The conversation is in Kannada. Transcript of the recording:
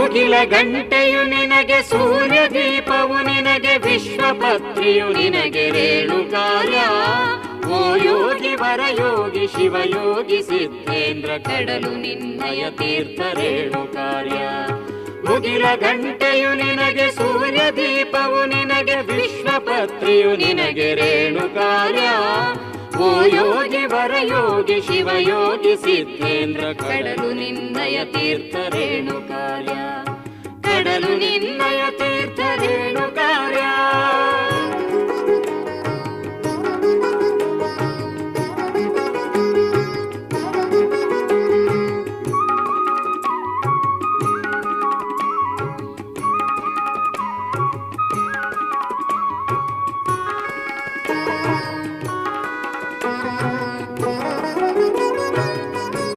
ಮುಗಿಲ ಗಂಟೆಯು ನಿನಗೆ, ಸೂರ್ಯ ದೀಪವು ನಿನಗೆ, ವಿಶ್ವಪತ್ರಿಯು ನಿನಗೆ ರೇಣುಕಾರ್ಯ. ಓ ಯೋಗಿ ವರಯೋಗಿ ಶಿವಯೋಗಿ ಸಿದ್ಧೇಂದ್ರ, ಕಡಲು ನಿನ್ನಯ ತೀರ್ಥ ರೇಣುಕಾರ್ಯ. ಮುಗಿಲ ಗಂಟೆಯು ನಿನಗೆ, ಸೂರ್ಯ ದೀಪವು ನಿನಗೆ, ವಿಶ್ವಪತ್ರಿಯು ನಿನಗೆ ರೇಣುಕಾರ್ಯ. ಓ ಯೋಗಿ ವರಯೋಗಿ ಶಿವಯೋಗಿ ಸಿದ್ಧೇಂದ್ರ, ಕಡಲು ನಿನ್ನಯ ತೀರ್ಥ ರೇಣುಕಾರ್ಯ. ಕಡಲು ನಿನ್ನಯ ತೀರ್ಥ ರೇಣುಕಾರ್ಯ.